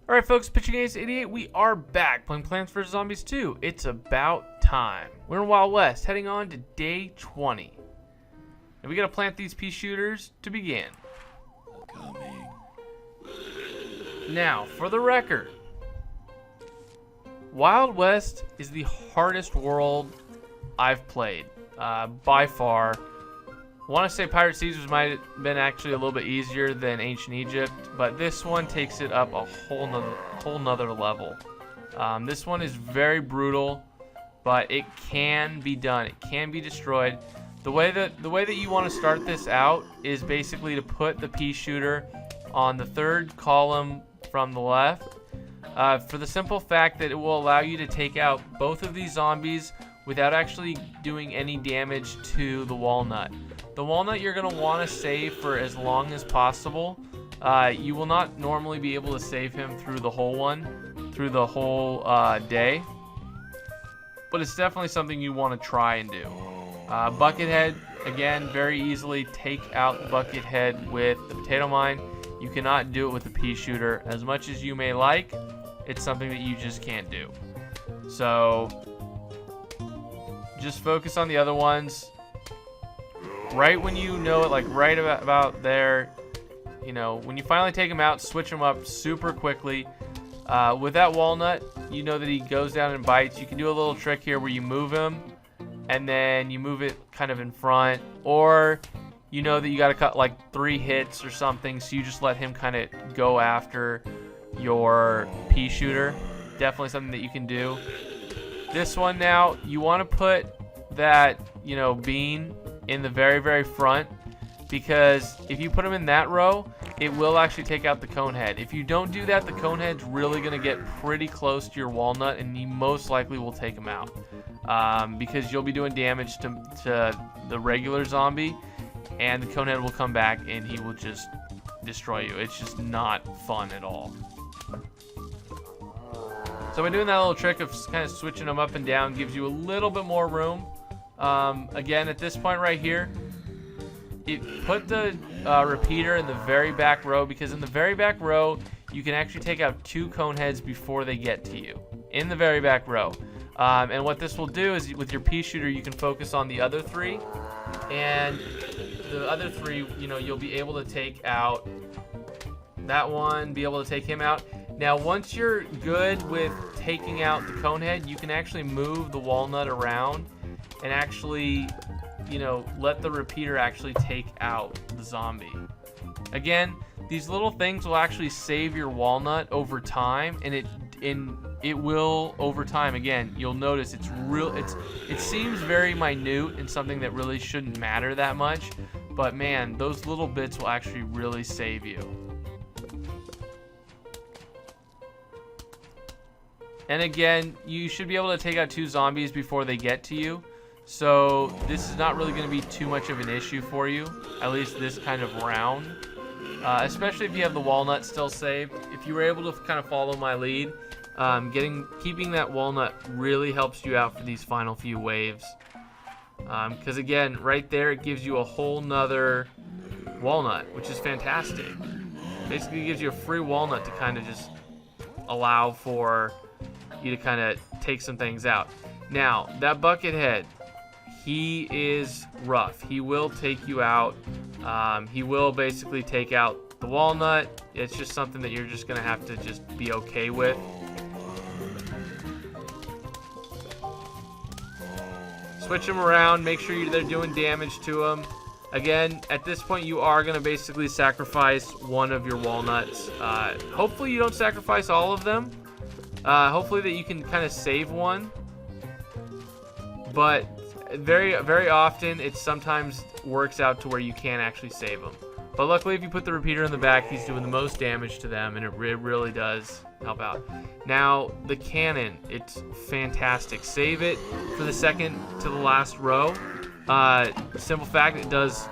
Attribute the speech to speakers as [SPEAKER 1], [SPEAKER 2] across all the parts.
[SPEAKER 1] Alright folks, Pitching Ace 88, we are back playing Plants vs. Zombies 2. It's about time. We're in Wild West, heading on to day 20. And we gotta plant these pea shooters to begin.
[SPEAKER 2] Coming.
[SPEAKER 1] Now, for the record, Wild West is the hardest world I've played, by far. I want to say Pirate Caesars might have been actually a little bit easier than Ancient Egypt, but this one takes it up a whole nother level. This one is very brutal, but it can be done. It can be destroyed. The way that you want to start this out is basically to put the pea shooter on the third column from the left, for the simple fact that it will allow you to take out both of these zombies without actually doing any damage to the walnut. The walnut you're going to want to save for as long as possible. You will not normally be able to save him through the whole day. But it's definitely something you want to try and do. Buckethead, again, very easily take out Buckethead with the potato mine. You cannot do it with the pea shooter. As much as you may like, it's something that you just can't do. So just focus on the other ones. Right when you know it, like right about there, you know, when you finally take him out, switch him up super quickly. With that walnut, you know that he goes down and bites. You can do a little trick here where you move him, and then you move it kind of in front, or you know that you got to cut like 3 hits or something, so you just let him kind of go after your pea shooter. Definitely something that you can do. This one now, you want to put that, you know, bean in the very front, because if you put them in that row, it will actually take out the cone head. If you don't do that, the cone head's really going to get pretty close to your walnut, and you most likely will take him out, because you'll be doing damage to the regular zombie, and the cone head will come back and he will just destroy you. It's just not fun at all. So by doing that little trick of kind of switching them up and down, gives you a little bit more room. Again, at this point right here, put the repeater in the very back row, because in the very back row, you can actually take out 2 cone heads before they get to you. In the very back row. And what this will do is, with your pea shooter, you can focus on the other 3. And the other 3, you know, you'll be able to take out that one, be able to take him out. Now, once you're good with taking out the cone head, you can actually move the walnut around and actually, you know, let the repeater actually take out the zombie. Again, these little things will actually save your walnut over time, and it will over time. Again, you'll notice it seems very minute and something that really shouldn't matter that much, but man, those little bits will actually really save you. And again, you should be able to take out 2 zombies before they get to you. So this is not really going to be too much of an issue for you, at least this kind of round. Especially if you have the walnut still saved. If you were able to kind of follow my lead, keeping that walnut really helps you out for these final few waves. Because again, right there, it gives you a whole nother walnut, which is fantastic. Basically, it gives you a free walnut to kind of just allow for you to kind of take some things out. Now, that Buckethead, he is rough. He will take you out. He will basically take out the walnut. It's just something that you're just going to have to just be okay with. Switch them around. Make sure they're doing damage to them. Again, at this point, you are going to basically sacrifice one of your walnuts. Hopefully, you don't sacrifice all of them. Hopefully that you can kind of save one. But very often, it sometimes works out to where you can't actually save them. But luckily, if you put the repeater in the back, he's doing the most damage to them, and it really does help out. Now, the cannon, it's fantastic. Save it for the second to the last row. Simple fact, it does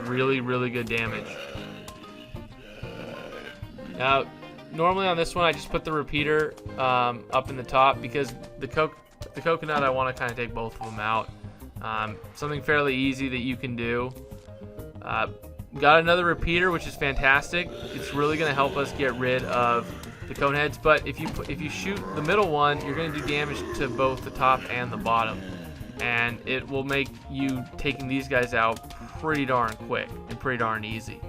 [SPEAKER 1] really good damage. Now, normally on this one, I just put the repeater up in the top, because the coconut, I want to kind of take both of them out. Something fairly easy that you can do. Got another repeater, which is fantastic. It's really going to help us get rid of the cone heads. But if you shoot the middle one, you're going to do damage to both the top and the bottom, and it will make you taking these guys out pretty darn quick and pretty darn easy.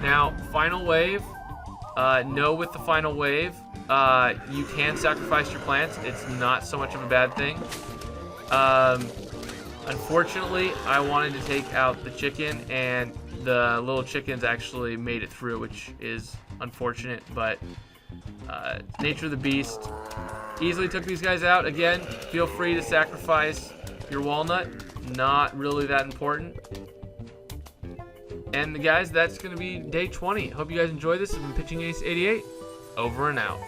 [SPEAKER 1] Now, final wave. No, with the final wave, you can sacrifice your plants. It's not so much of a bad thing. Unfortunately, I wanted to take out the chicken, and the little chickens actually made it through, which is unfortunate, but nature of the beast. Easily took these guys out. Again, feel free to sacrifice your walnut. Not really that important. And guys, that's going to be day 20. Hope you guys enjoyed this. I've been Pitching Ace 88. Over and out.